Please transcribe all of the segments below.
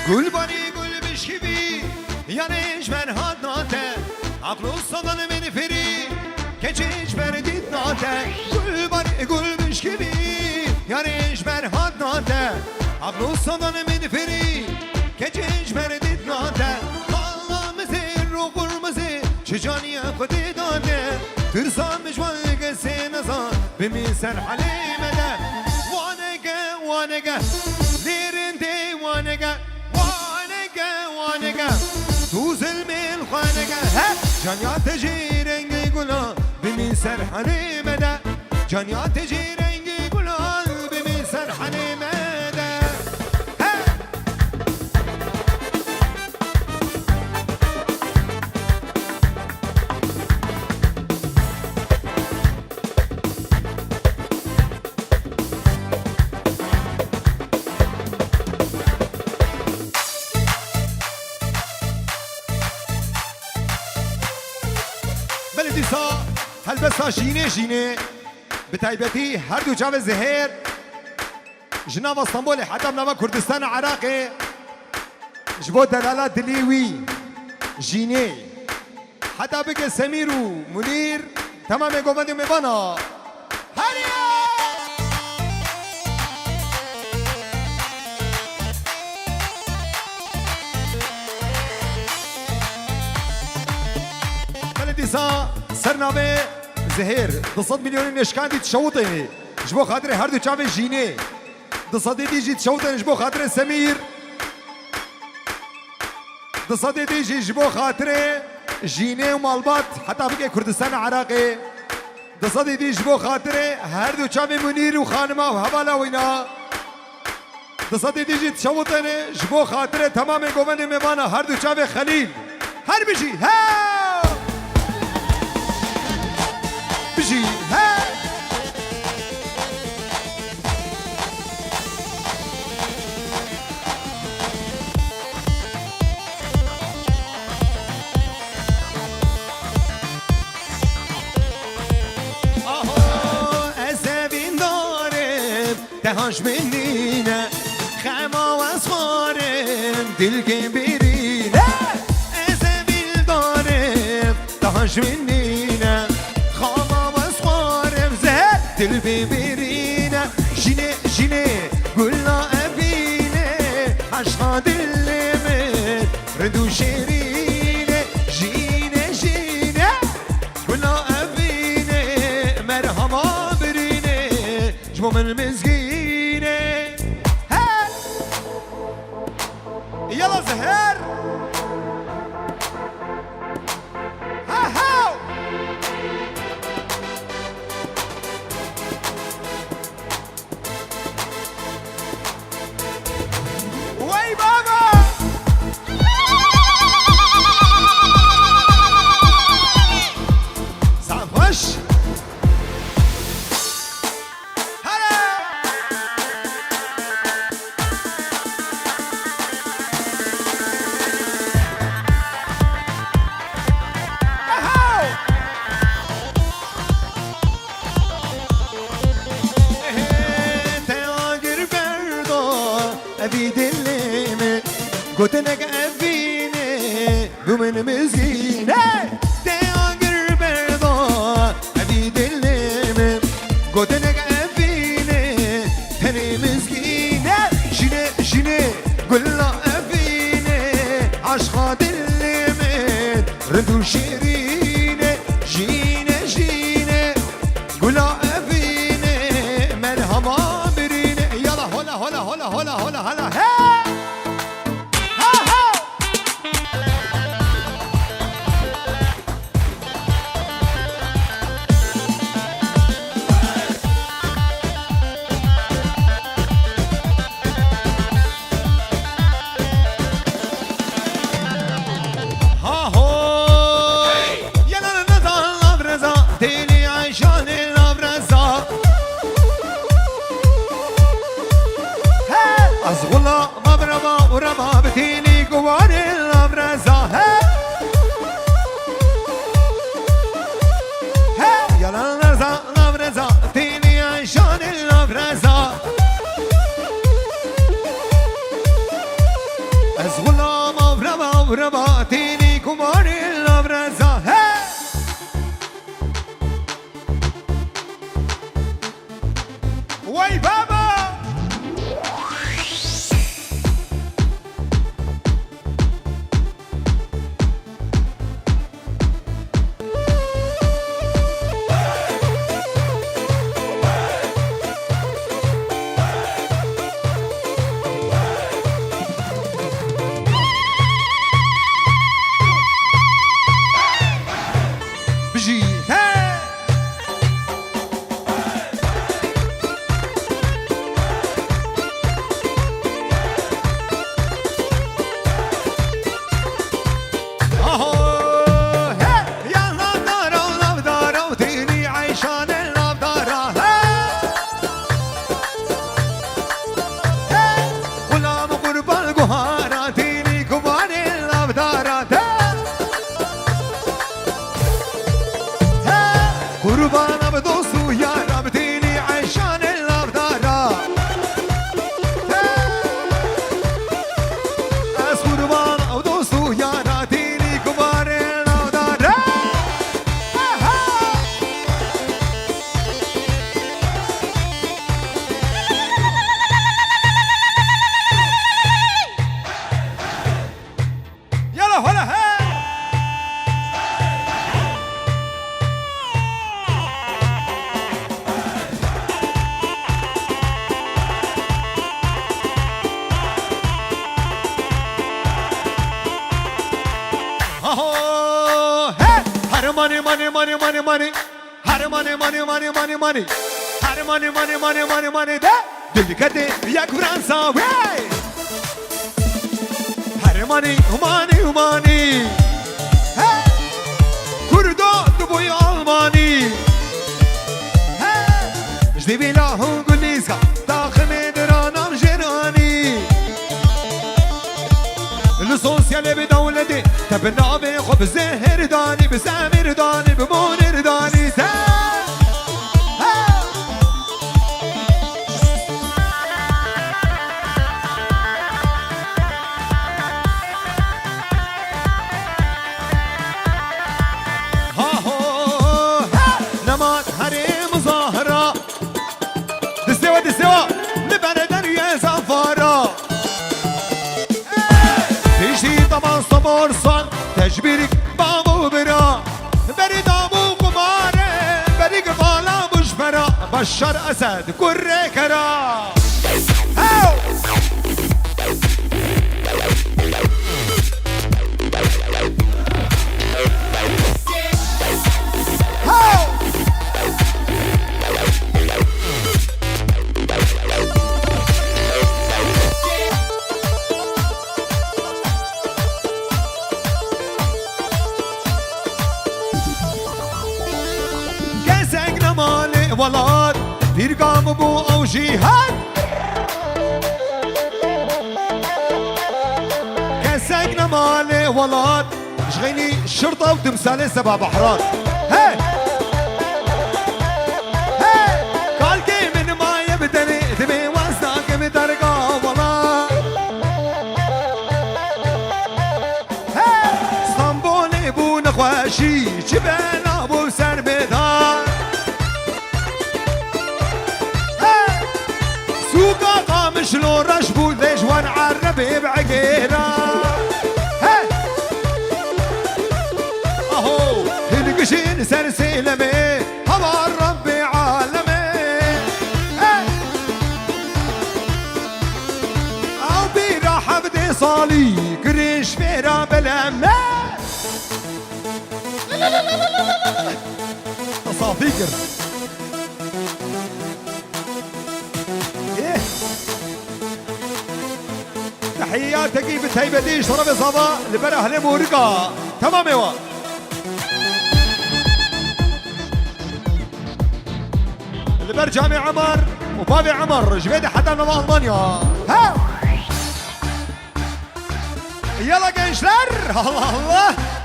گل بانی گل بشکیبی یعنیش بر هات ناته عقل و صدن من فری که چیش بر دید ناته گل بانی گل بشکیبی یعنیش بر هات ناته عقل و صدن من فری که چیش بر دید ناته قلمزی رو قرمزی چه جانی خودی داده ترسام مجوان قسی نزان بمیسر حلیمه ده وانگه لیرنده وانگه تو ظلمي الخانقة جانيات تجي رنگي گلان بمي سر حنيمة ده جانيات تجي رنگي گلان بمي سر حنيمة ده هلبسا جینه بتایبتی هر دو جاو زهر جناب اسطنبول حتی بنام کردستان عراقی جبو دلالات دلیوی جینه حتی بگه سمیر و منیر تمام گومندی میبانا هریا بلدیسا سرنامه زهر 200 میلیون نشکان دی تشوطه جبو خاطر هر دو چاوه جینه 200 دیجی تشوطه جبو خاطر سمیر 200 دیجی جبو خاطر جینه و مالبات حتی بگه کردستان عراقی 200 دیجی جبو خاطر هر دو چاوه منیر و خانمه و حوالا وینا 200 دیجی تشوطه جبو خاطر تمام گومن میبانا هر دو چاوه خلیل هر بجی بجي ها اهو اسبین دارم دهاش منینه خما و اسوارم دلگه برینه اسبین دارم دهاش منینه دل ببرینه جینه گلا ابینه عشقا دل من ردو شیرینه جینه گلا ابینه مرحبا برینه جمو من مزگینه یلا زهر گوتنک افینه بومن مزگینه تیاگر بردا ابی دلم گوتنک افینه تنی مزگینه جینه گلا افینه عشقا دلم ردو شیرینه جینه گلا افینه مرحبا برینه یلا هلا از غلام افرما تینی کماری لبرزا وای بابا قربانم دوستو یارم دینی عیشان لبدارا از قربانم دوستو یارم دینی کمار لبدارا یلا هلا money, money, money, money, money. Har money, money, money, money, money. Har money, money, money, money, money. Da. Dedicate yak Fransa, way. Har money, money, money. Hey. Kurdo duboy Almani. Hey. Jdi bilahu guliska, dakhil medranam jirani. السوسيال بدولتي تبنا بخبز هرداني بسامر داني بمونر داني ها هو نمات هري مظاهرة دسوا لبردن يا زفارة تشتي طبعا صبر صن تجبيرك بابو برا بريد ابو قماره بريق بالا مشبرا بشر اسد كره كرا ولاد پیرگام بو او جیهاد كساق نمال ولاد شغيني شرطة وتمثال سبع بحرات هي قال كي من ما يبدني دمي وزناك بدرقا ولاد اسطنبول بو نخواشي جبال ابو سربدار شلون رشبو ليش وان عربي بعقيرة اهو القشين سلسلمي هوا ربي عالمي او بيراحة بدي صالي قريش فيرا بلمي تصافيقر تحياتك بتهيبتي شرف صبا لبر اهل مورقا تمام ايوا لبر جامع عمر وبابي عمر جبيدي حدا من المانيا ها يلا جنشلر الله الله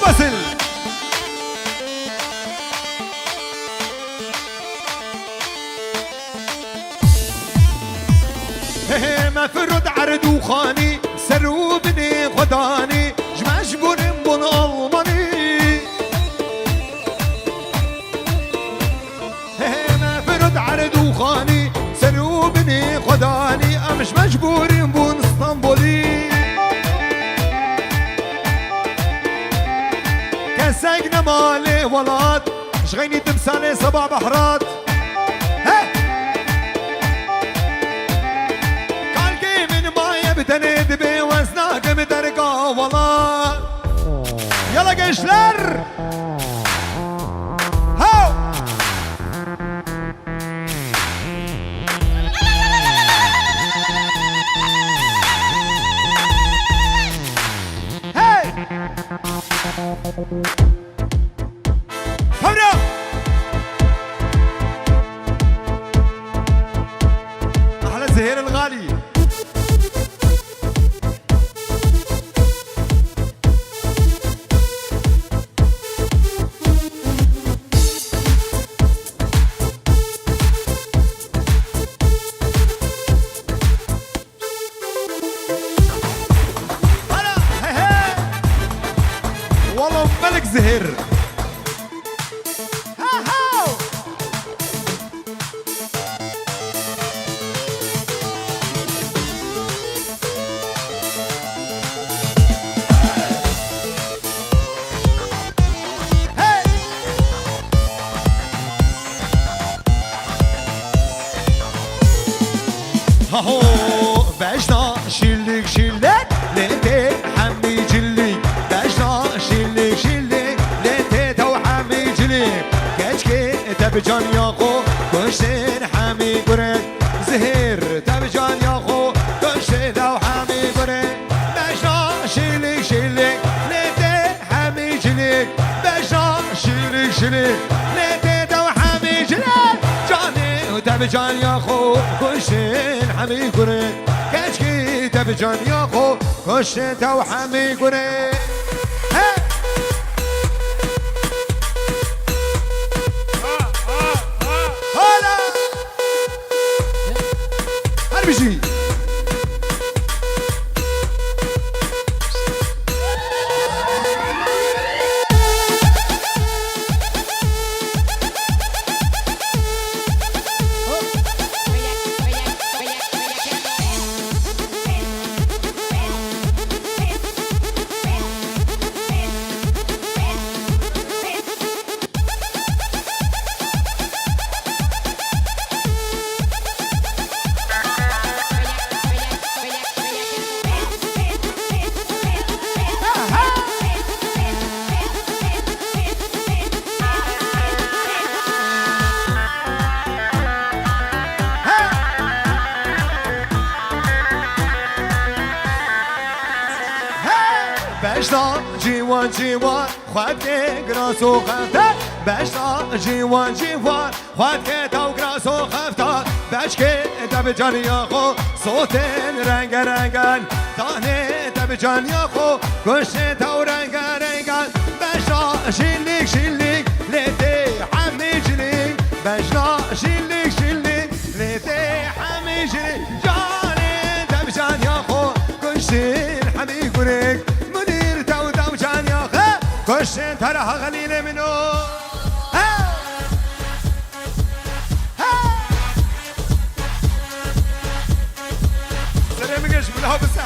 Basıl ساقنا مالي ولاد شغيني تمثالي سبع بحرات قالكي من ماي بتند بوزناك بدرقة ولاد يلا قشلر هاو هاي هبنا أحلى زهير الغالي هلا هي هي والله ملك زهير هاهو بجنا شلك شلك ليتي حمي جلي بجنا شلك شلك ليتي تو حمي جلي كشكي تبجان ياخو كشين حمي قرن زهير تبجان ياخو كشين تو حمي قرن بجنا شلك شلك ليتي حمي جلي بجنا شلك شلك ليتي تو حمي جلي جاني وتبجان ياخو كشين حمي قرن كشكي تبجان ياخو كشين تو حمي قرن هلا هربجي بشتا جیوان جیوان خواهد که گراس و خفتر بشتا جیوان جیوان خواهد که تو گراس و خفتر بش که دب جانیا خو صوتن رنگ رنگن دانه دب جانیا خو گوشت تو رنگ رنگن بشتا شیلیک شیلیک لیتی حمی جلیک بشتا شیلیک شیلیک لیتی حمی جلیک جانه دب جانیا خو گوشتن حمی گریک كشين تراها غليلة منو سلام قش بالهو بسا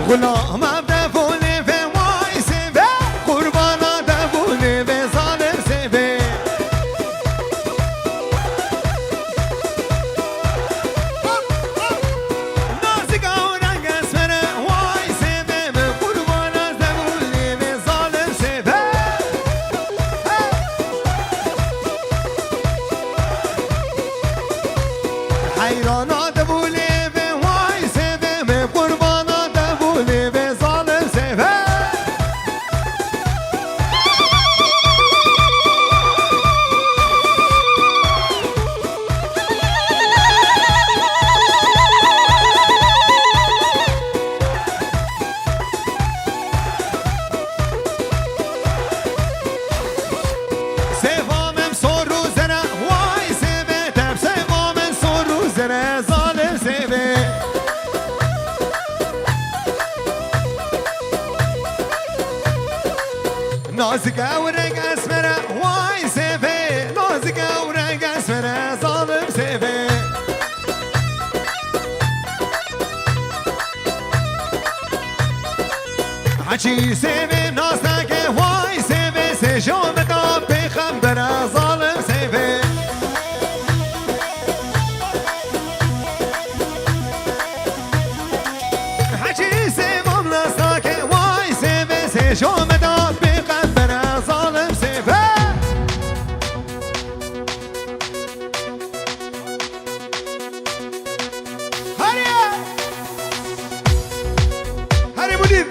غلام دفوني في واي سيفي قربانا دفوني في ظالم سيفي ناسك ورنق اسفر واي سيفي قربانا دفوني في ظالم سيفي حيرانا دفوني في واي سيفي قربانا نازكة ورق اسمرة واي سيفي نازكة ورق اسمرة ظالم سيفي حكي سيفي نازكة واي سيفي سيشو مدام بخبرة ظالم سيفي حكي سيفي نازكة واي سيفي سيشو مدام بخبرة ظالم سيفي هاري مدير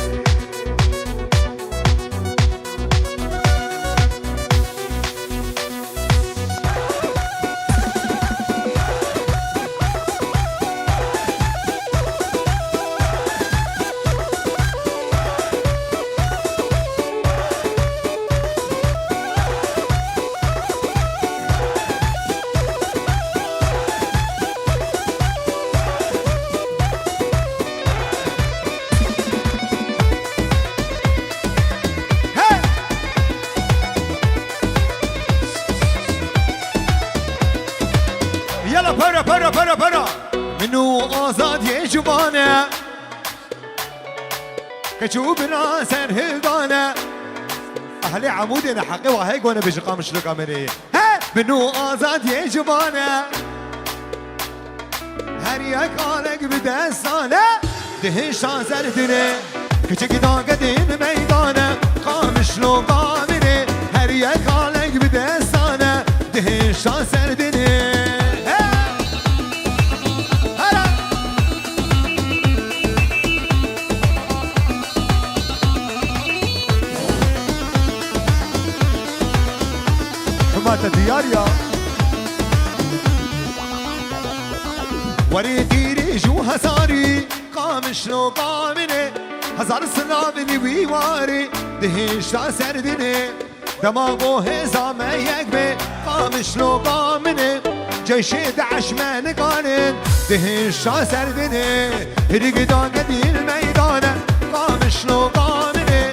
يلا برا برا برا برا منو آزاد يجبانه كشوف ناصر هلدانه أهلي عمودنا حقي وهيك وانا بشقا مش لقامري ها منو آزاد يجبانه هريك آلك بدستانه دهش آزر دنه كچك داقدين ميدانه قامش لو قامري هريك آلك بدستانه دهش آزر دنه مات دياريا وريتي ريجو هزاري قامش لو قامني هزار سلامني ويواري دهش سردني دماغو هزامه يكبي قامش لو قامني جيش دعش من قانن دهش سردني هرق داقدي الميدانه قامش لو قامني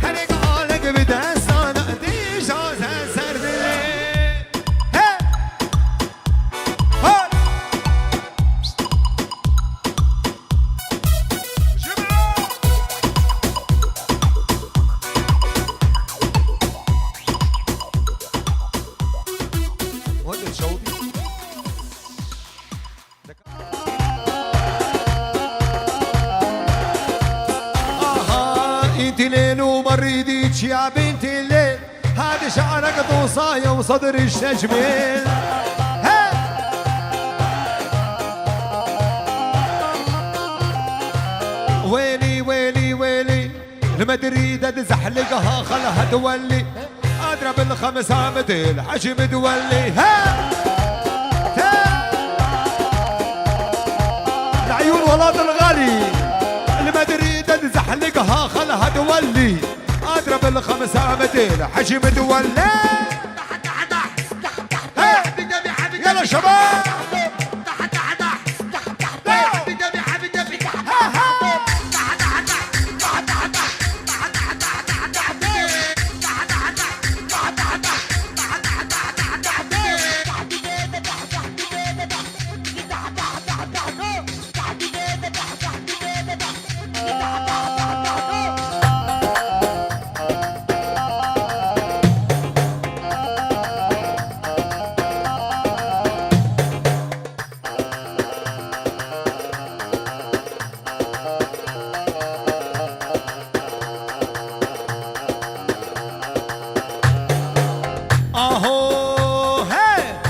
هرق آلك بدستانه دهش سردني انت ليل ومريديك يا بنت الليل هذا شعرك طوصاية وصدري الشجميل ويلي ويلي ويلي لما تريد تزحلقها خلها تولي اضرب الخمسة مثل حجم تولي العيون ولاد الغالي لما تريد تزحلقها خلها تولي اضرب الخمسة مثل حجم تولي يلا شباب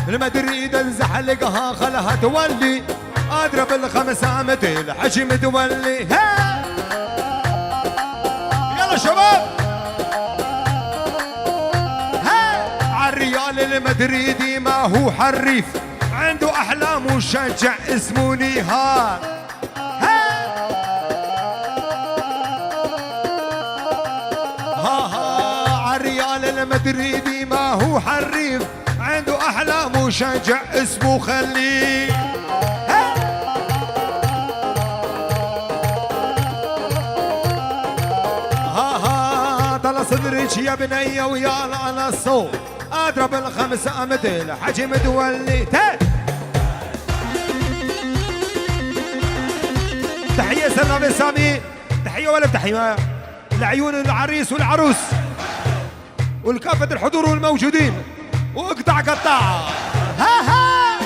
لما تريد تزحلقها خلها تولي اضرب الخمسة مثل حجم تولي يلا شباب عالريال المدريدي ما هو حريف عنده احلام وشجع اسمه نيهار عالريال المدريدي ما هو حريف عنده احلام وشجع اسمه خليل طلع صدري صغرك يا بنية ويا الصوت اضرب الخمسة مثل حجي متولي. تحية سلام السامي، تحية ولا بتحية لعيون العريس والعروس والكافة الحضور والموجودين، واقطع قطع. ها ها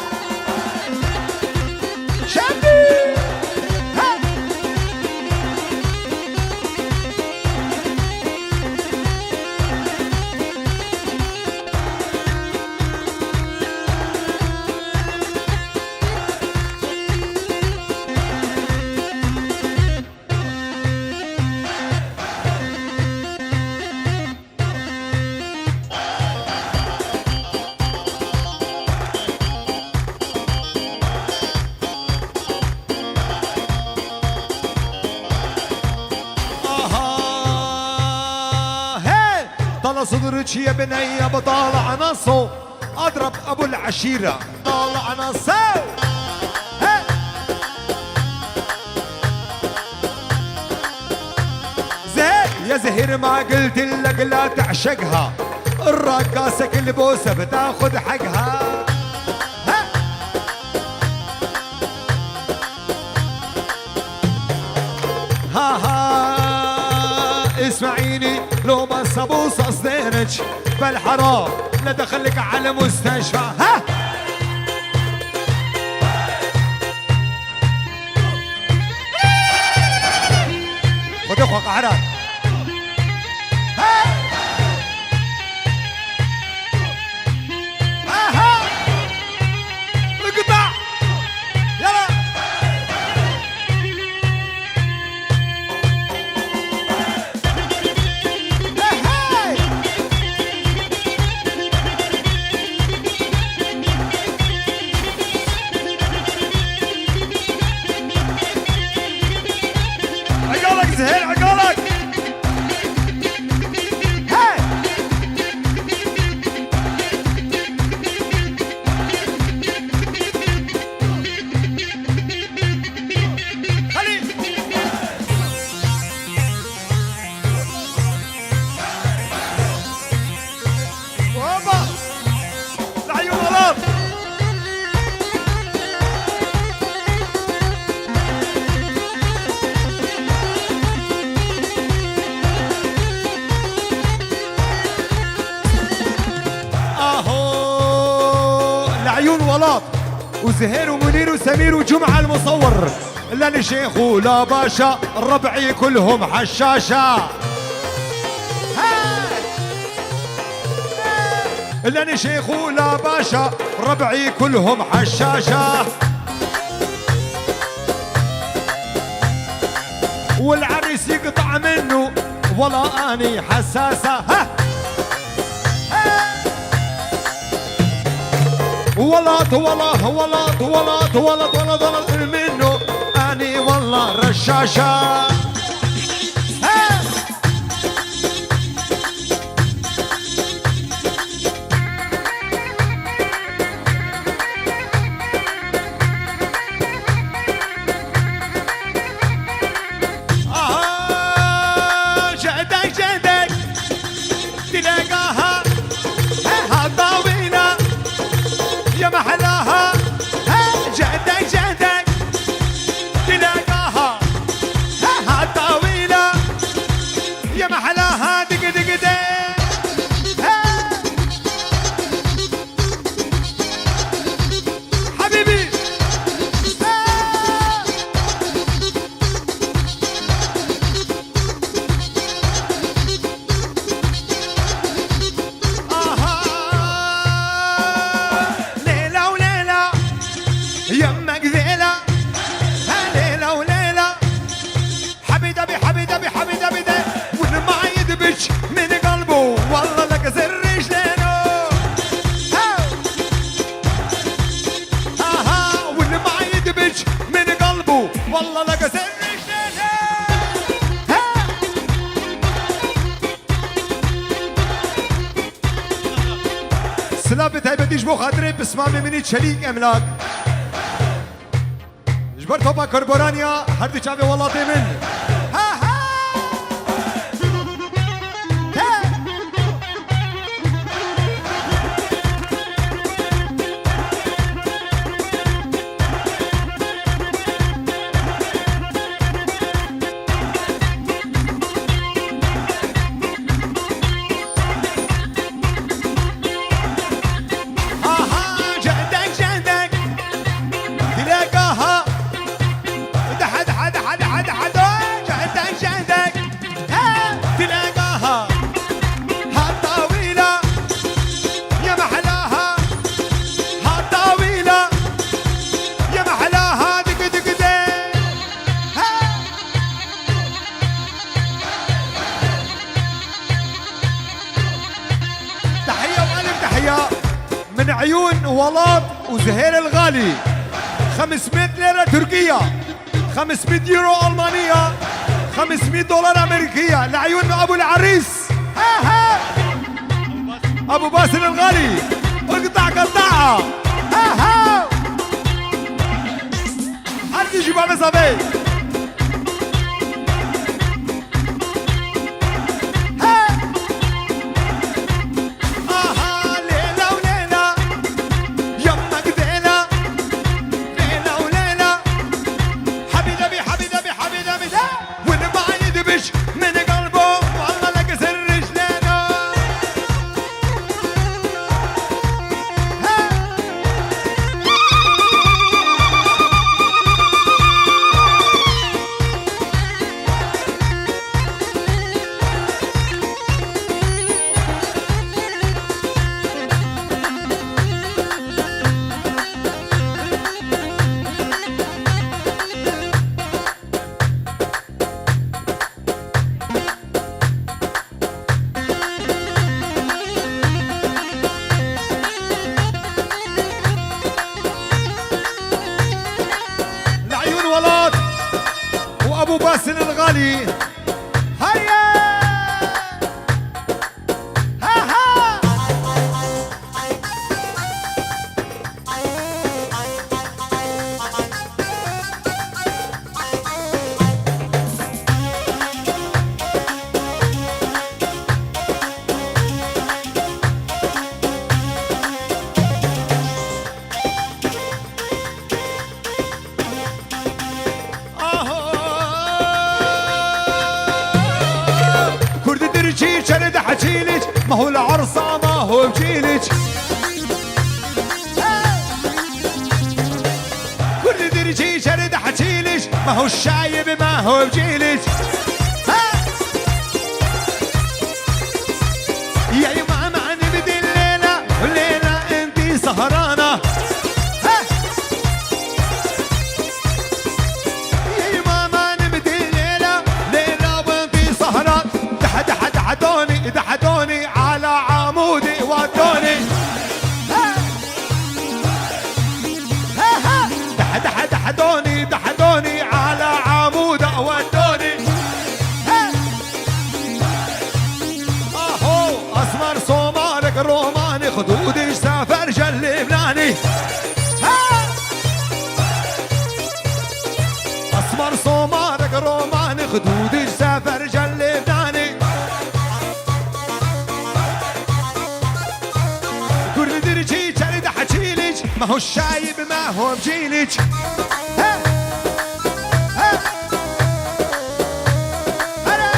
شبي ها. صدرك يا بنية بطالع نصو اضرب ابو العشيرة طالع نصو. زين يا زهير ما قلت لك لا تعشقها، الرقاصة كل بوسة بتاخد حقها. ها ها اسمعيني لو ما صبوص اصدينك بالحرام لا دخلك على مستشفى. ها ودخوك عراد. ها ها اقطع يلا. زهير عقالك. هاي خلي وهوبا العيون غلط. عيون ولاط وزهير ومنير وسمير وجمعة المصور، لا شيخ ولا باشا الربعي كلهم حشاشة. لا شيخ ولا باشا الربعي كلهم حشاشة. والعريس يقطع منه ولا اني حساسة. ها ولط ولط ولط ولط ولط ولط ولط منه اني والله رشاشة. جدك جدك تلاقاها طاولة يا محلاها. جدك جدك تلاقاها طاولة يا محلاها. دق دق دق حبيبي. يمك ذيلة ليلة وليلة حبيدة بحبيدة بحبيدة بده واللي ما يدبش من قلبه والله لك زر رجلينه. ها واللي ما يدبش من قلبه والله لك زر رجلينه. سلابة هاي بديش بو خاطري بسمامي مني شريك املاك جبرتو با كربورانيا هردي شافي والله من. ها ها لعيون ولاد وزهير الغالي 500 ليرة تركية 500 يورو ألمانية 500 دولار أمريكية لعيون أبو العريس ها ها أبو باسل الغالي اقطع قطعة ها ها حد يجيب على صبي ابو باسل الغالي هيا ها ها شرد حجيلج ما هو العرصة ما هو بجيلج كل درجي شرد حجيلج ما هو الشايب ما هو بجيلج يا يما ما نبدي الليلة والليلة انتي سهرانة يا يما ما نبدي الليلة ليلة وانتي سهران دحدوني على عمودي ودوني دحدوني على عمودي ودوني اهو اسمر صومالك روماني خدودي سافر جل لبناني اسمر صومالك روماني خدودي سافر جل لبناني ما هو الشايب ما هو بجيلج ها ها هلا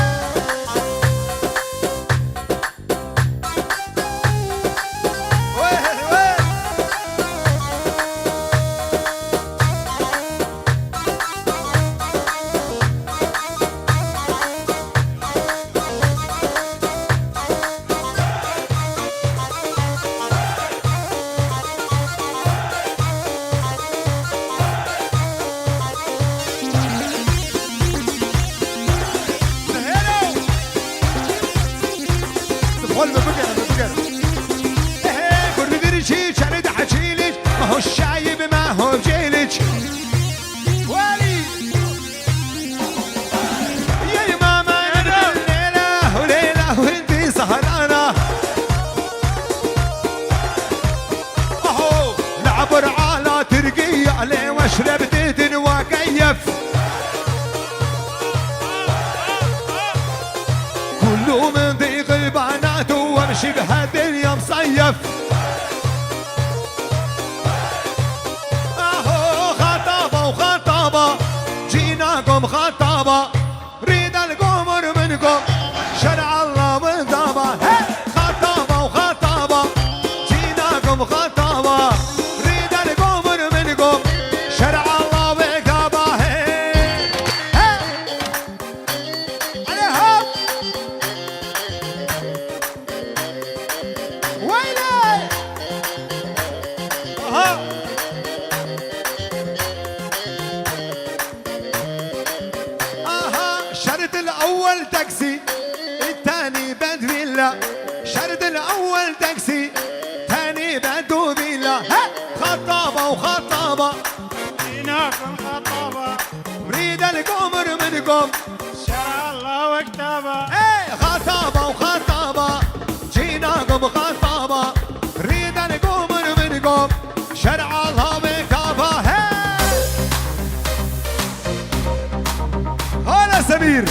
وين وين ما هو الشايب ما هو بجيلج ولي يا ماما ليلة وليلة وانتي سهرانة اهو نعبر على ترقية ليه واشرب ديدن وكيف كله من ضيق البنات وامشي بهالدنيا مصيف جيناكم خطابة ريد القمر منكم شرع الله وانتابة خطابة وخطابة جيناكم خطابة ريد القمر منكم شرع الله وانتابة عليهم ويلي شرد الأول تاكسي الثاني بد فيلا شرد الأول تاكسي ثاني بدو فيلا منكم شرع الله وكتابه ايه خطابة وخطابة جيناكم خطابة نريد نقوم منكم شرع الله وكتابة هلا سمير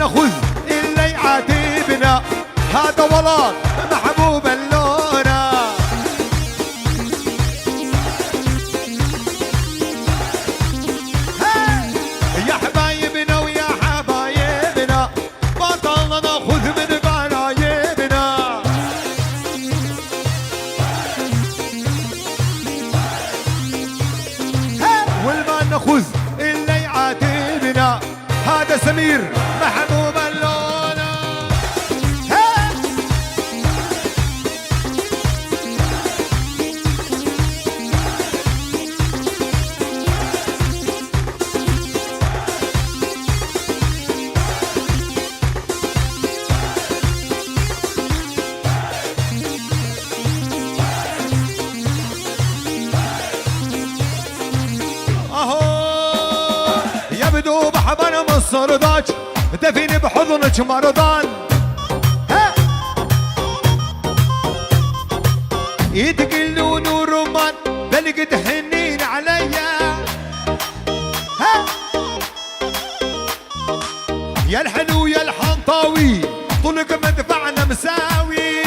ناخذ اللي يعاتبنا هذا ولد محبوب اللونة يا حبايبنا ويا حبايبنا بطلنا ناخذ من قرايبنا والما ناخذ اللي يعاتبنا هذا سمير محبوب اللونة اهو يبدو بحضن مصر ضاج دفيني بحضنك مرضان ايدك اللون ورمان بلقت حنين عليا يا الحلو يا الحنطاوي طولك مدفعنا مساوي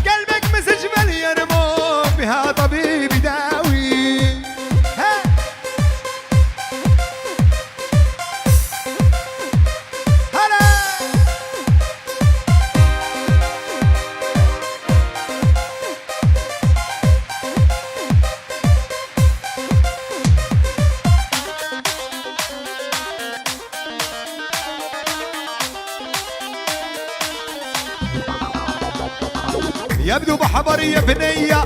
قلبك مسج مليان موت بها طبيب يداوي يبدو بحبر يا بنية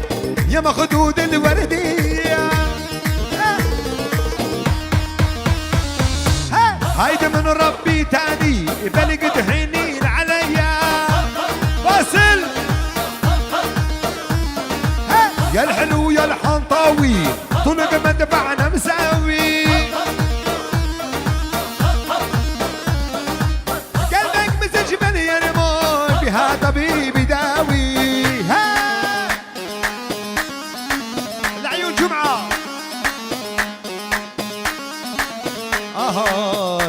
يا مخدود الوردية هيدا من ربي تاني بلقت حنين عليا واصل يا الحلو يا الحنطاوي طولك مدفعنا مساوي قلبك مسج مليان موت بها طبيب يداوي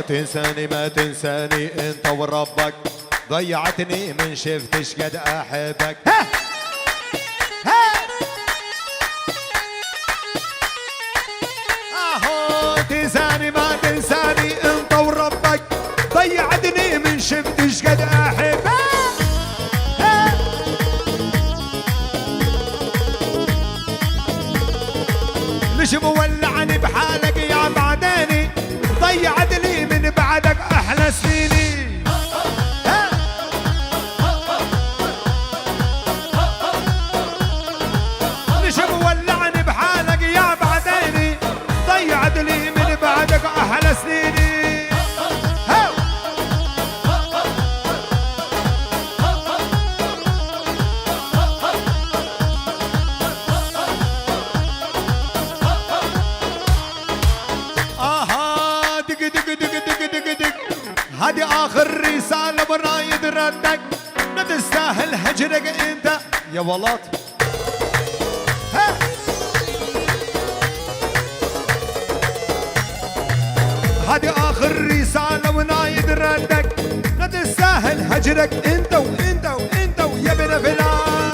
تنساني ما تنساني انت وربك ضيعتني من شفتش قد احبك تنساني ما تنساني انت وربك ضيعتني من شفتش قد احبك ليش مولعني بحالك يا بعداني ضيعتني من بعدك احلى سنيني هذه آخر رسالة برايد ردك ما تستاهل هجرك انت يا ولاد. هذه آخر رسالة ونايد ردك لا تستاهل هجرك انت وانت وانت ويا بنا فلان.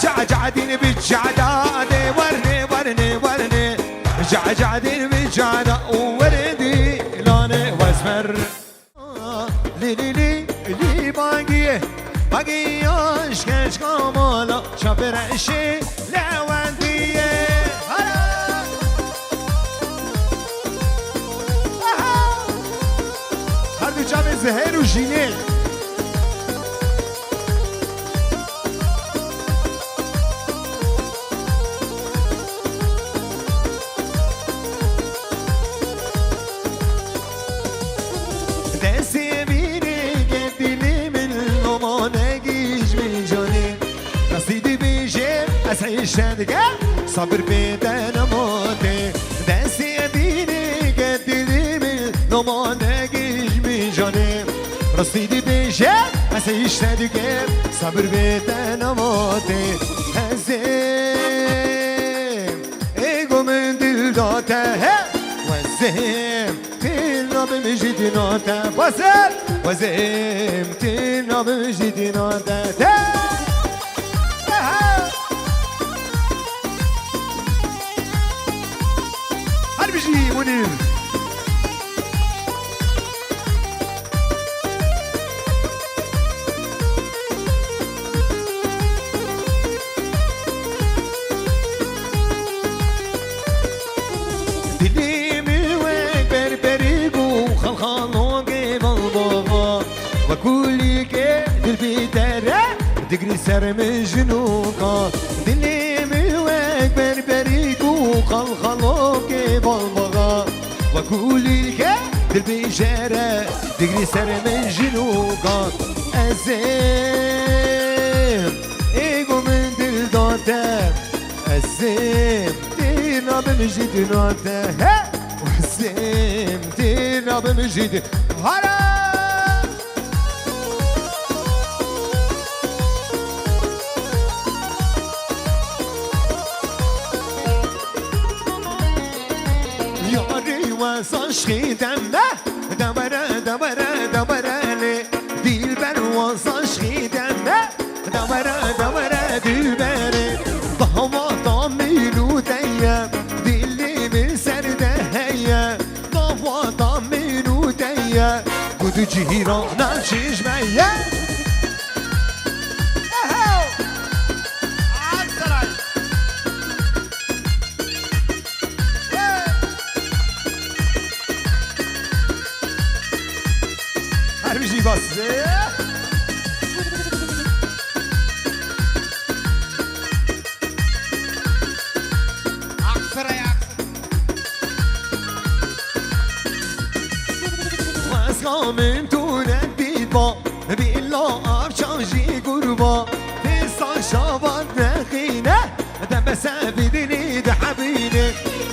جعجعدين بالجعدة ورني ورني ورني جعجعدين بالجعدة وردي لوني واسمر لي لي لي لي باقي باقي عشقش كمالا شابر عشي لوندية هردو جامع زهير وجيني عيشتك صبر بيدنا موتي دستي بيني قدري من نمانك اجمي جاني رصيدي بيجي عيشتك صبر بيدنا موتي هزيم ايقو من دل داته وزيم تلنا بمجد ناته وزيم تلنا بمجد ناته بيجي منير دلي ملوك بربريقو خلخالو قيب البابا وكل كيد البيتارة تقري سر مجنوكا دلي ملوك بربريقو خلخالو قيب البابا وكل الكيد البيجارة تقري سر مجنوكا الزيم ايقو من دل دوتا الزيم تينا بمجد نوتا والزيم تينا بمجد هلا ياري وصاشخي دمه دبره دبره دبره لي دلبر وصاشخي دمه دبره دبره دلبره ضهوة ميلو ديا دلي من سرده هيا ضهوة ميلو ديا قد جيرانا شجمية هربيجي بس من تون الديبا بالله أبشانجي قربا في صاشابات نخينة دم سابدني دحبيني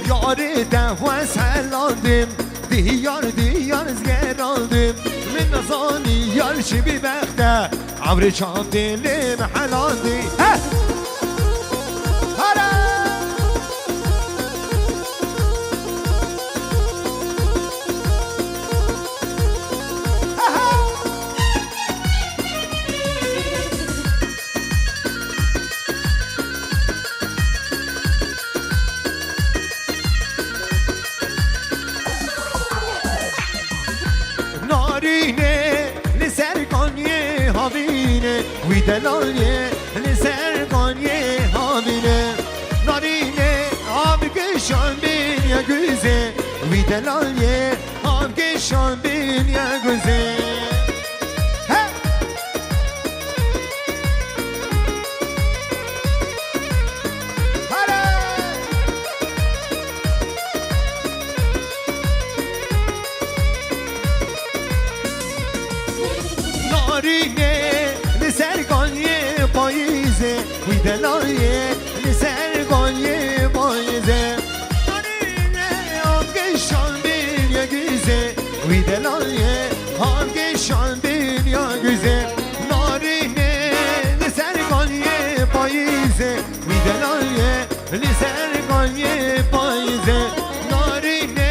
ياري تفوز هلاندم ديار ديار زغيراندم من نظاني يارشي ببخته عمري شام دلي محلاندي وی دلالیه لسرگانیه هامینه نارینه آبگشان بین یا گوزه وی دلالیه آبگشان بین یا گوزه نارینه لسرگانیه پاییزه وی دلالیه لسرگانیه پاییزه نارینه آبگشان بین یا گوزه وی دلالیه آبگشان بین یا گوزه نارینه لسرگانیه پاییزه وی دلالیه لسرگانیه پاییزه نارینه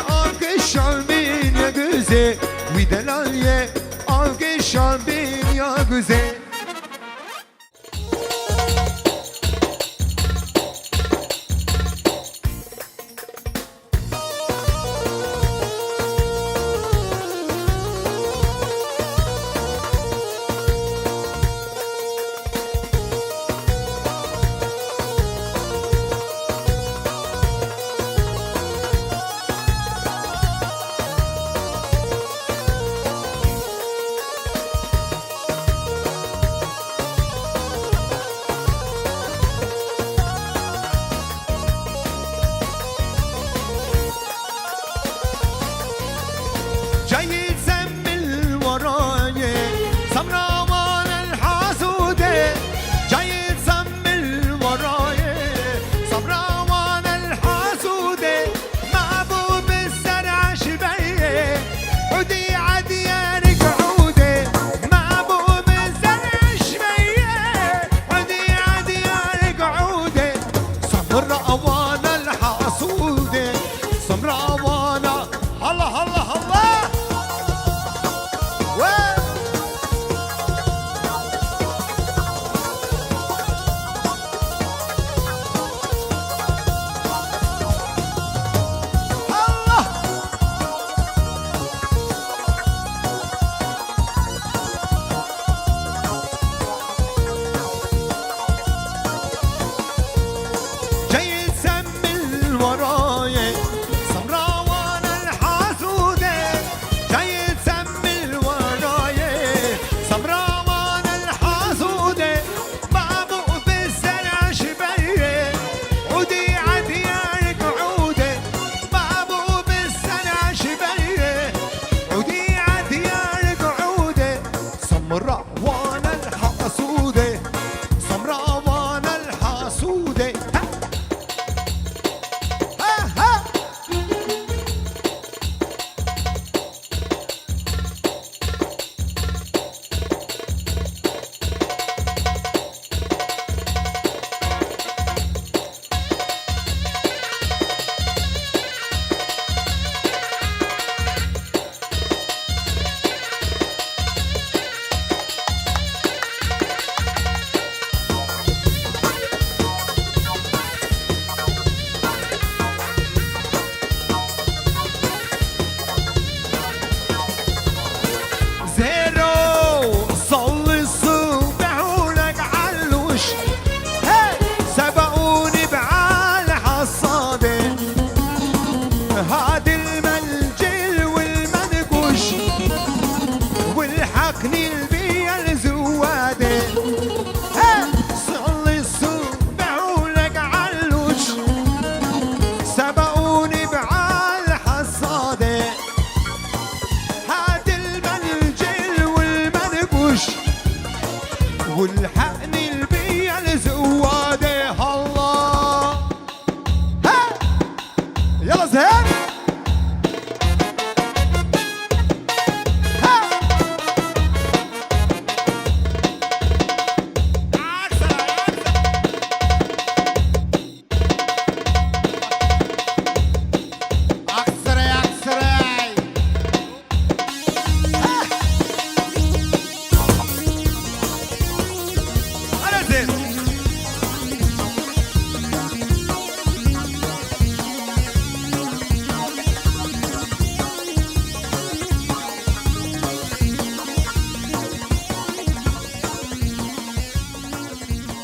آبگشان بین یا گوزه وی دلالیه آبگشان بین یا گوزه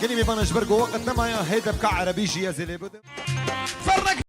كلمة بنش برقو وقت ما هيدا بكع عربي جي يا زلي فرق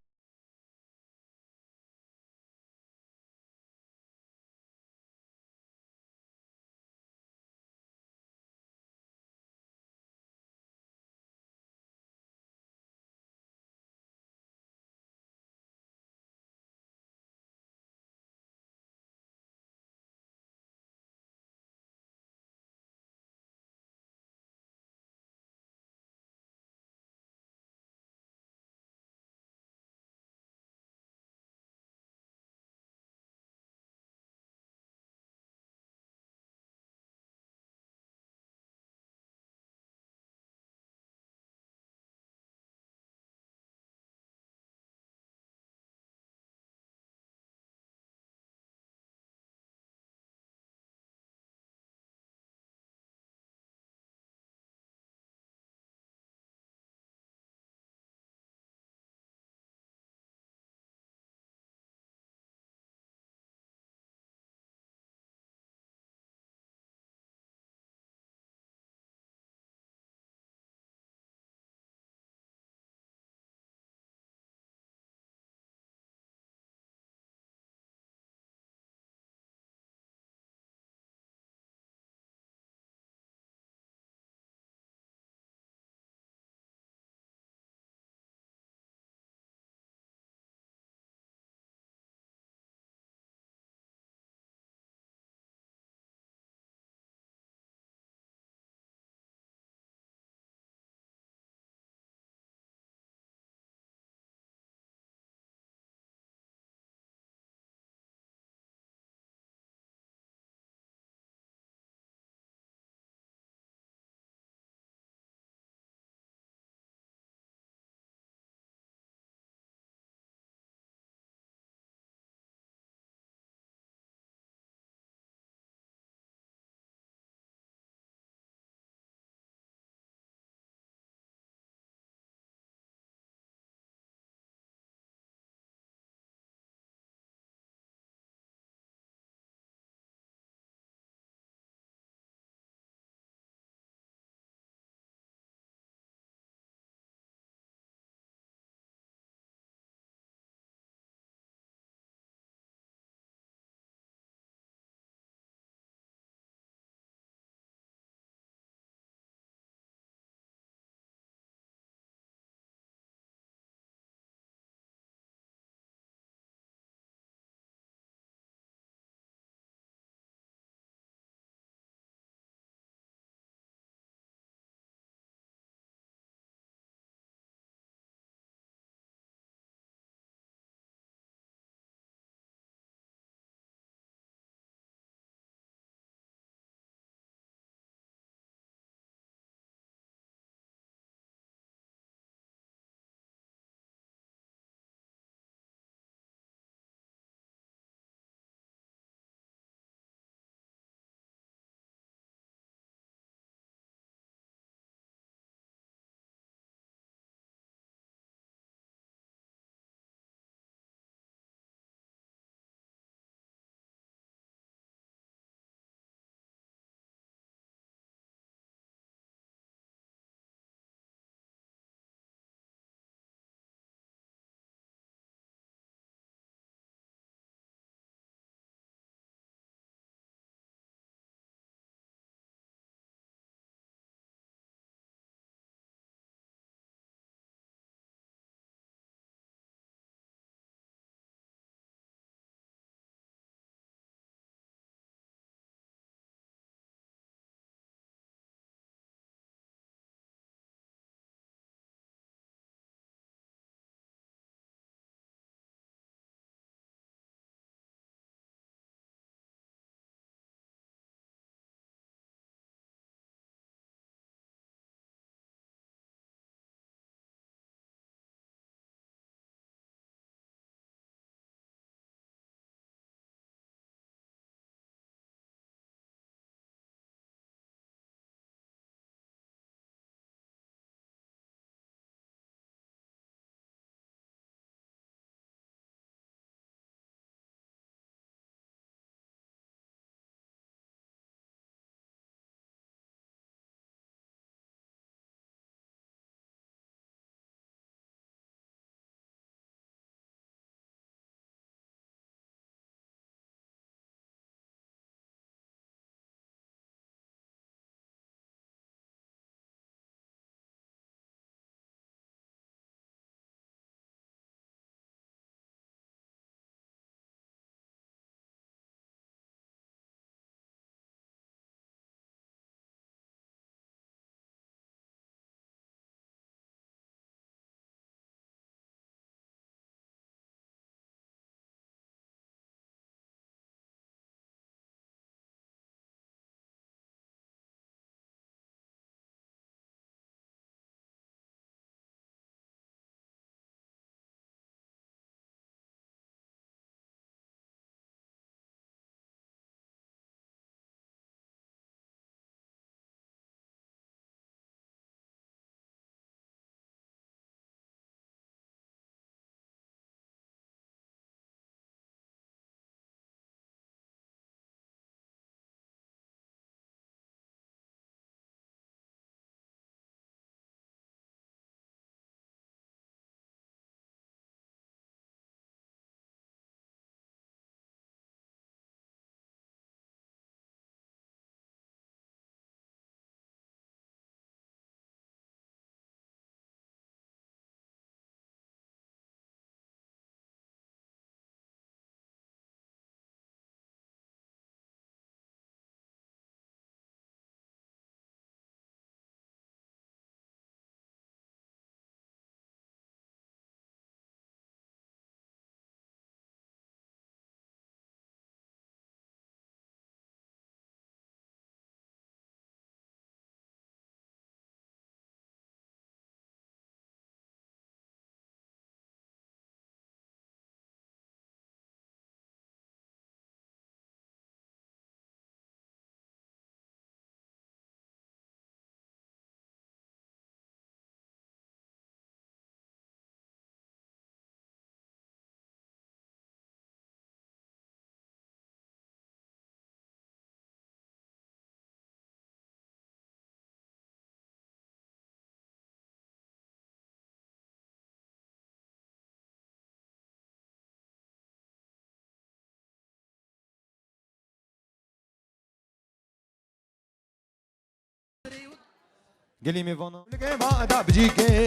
قال لي ميفانا لقي بعد بجيكي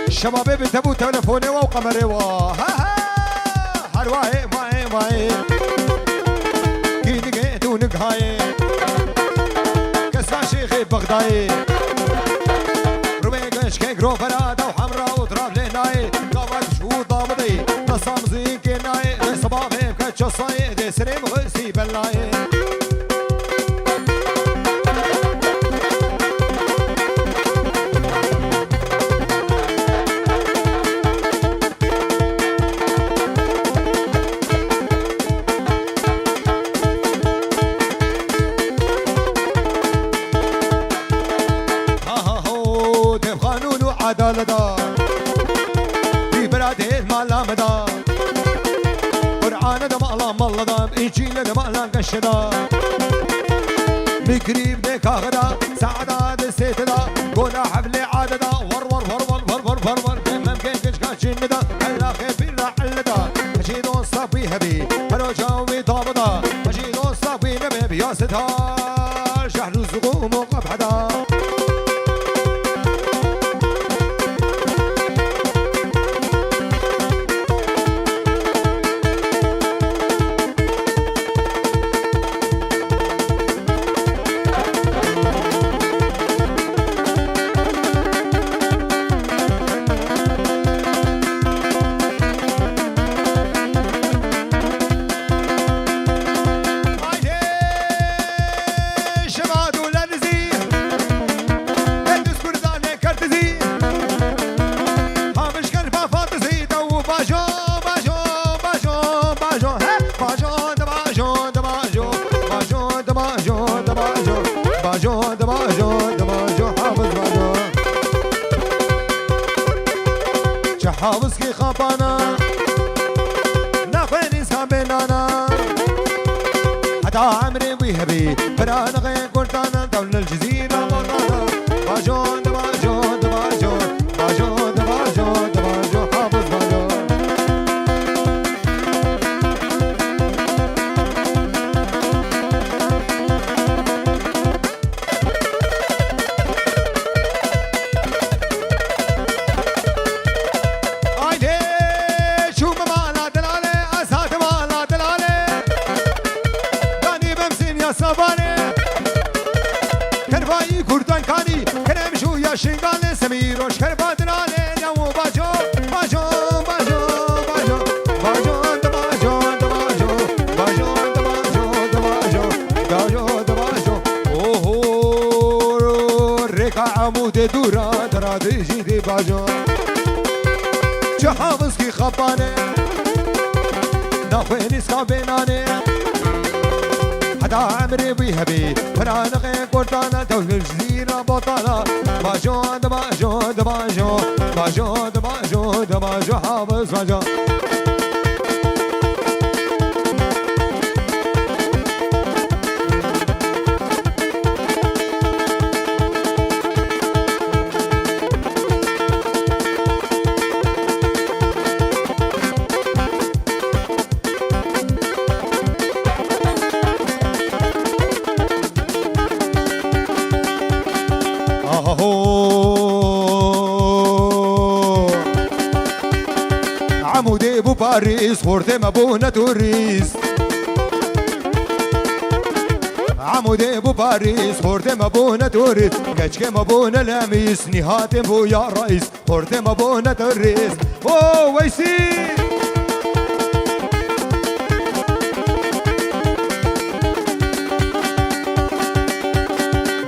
شباب بتبو تلفوني وقمري ها ها هرواي ماي ماي كي نقيت ونقهاي كسا شيخي بغداي رميقش كيك روفرادا وحمراء وتراب لهناي قابك شو ضامضي نصام زين كناي صبابي بكتشصاي دي سريم غسي بلاي عدالة دار في بلادي المعلم دار قرآن دم الله مالله دار إنجيل دم الله قشدا مكريب ديك أغدا سعدا دسيت دا قولا حبلي عادة دا ور ور ور ور ور ور ور ور ممكن كشكا جن دا هلا خيبين رحل دا أجيدون صابي هبي هلو جاوي طاب دا أجيدون صابي نبي بياستها شحلو الزقوم وقف حدا حافظ كي خابانا ناخوين إنسان بينانا حتى عمري ويهبي فرانا غير قلتانا دولة الجزيرة وطانا باجون دباجون دباجون باجون دباجون دباجون حافظ باجون شنگال سمیروش کر بادراله نو باجو باجو باجو باجو باجو باجو باجو باجو باجو باجو باجو اوه رکا عمود دورا درا دیجی باجو چه حافظ کی خبانه نخوین اسکا بینانه حدا عمري بيهبي فرانا غير قرطانا دول الجزيرة بطانا باجون دباجون دباجون باجون دباجون دباجون حافظ باجون عمودي بو باريس خورتي مبونا توريس عمودي بو باريس خورتي مبونا توريس كشكي مبونا لاميس نهاتي بو يا رئيس خورتي مبونا توريس اوه ويسي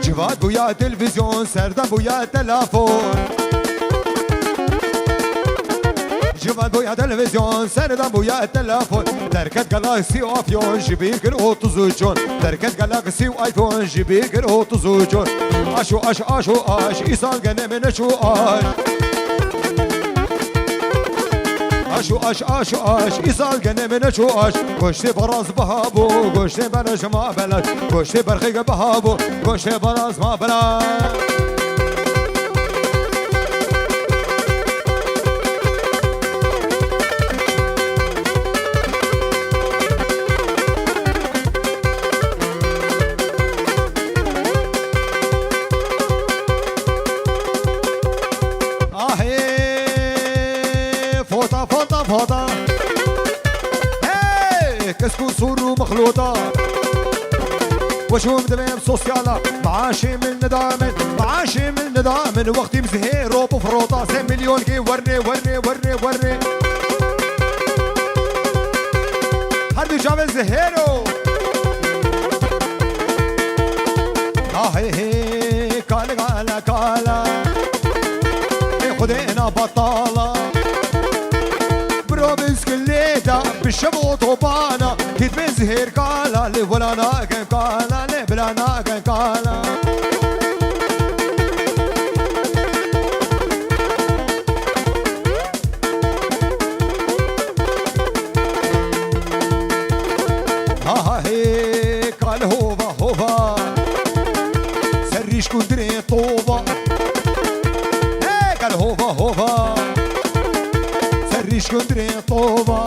جواد بويا تلفزيون سردان بويا تلافون جواد بويا تلفزيون سردان بويا تلافون دركت جالاكسي وافيون جيبيك الاوتوزوجون دركت جالاكسي وايفون جيبيك الاوتوزوجون اشو اش اشو اش ايصال جنة من اشو اش اشو اش اشو اش ايصال جنة من اشو اش گوشت براز بهابو گوشت برش ما بلد گوشت برخیگ بهابو گوشت براز ما بلد فوطة فوطة فوطة هاي كسكس ومخلوطة وشو مدمم سوسيالا معاشي من ندامن معاشي من ندامن وقتي مزهير وبفروطة 100 مليون كي ورني ورني ورني ورني هردو جامل زهيرو هي هي كالا كالا كالا خدينا بطالة برو بسكليتا بالشبو طوبانا كيت بزهير كالا لي ولا ناكن كالا لي بلا ناكن كالا ها هي كال هوفا هوفا سريش كندري طوبة هي كال هوفا هوفا سريش كندري طوبة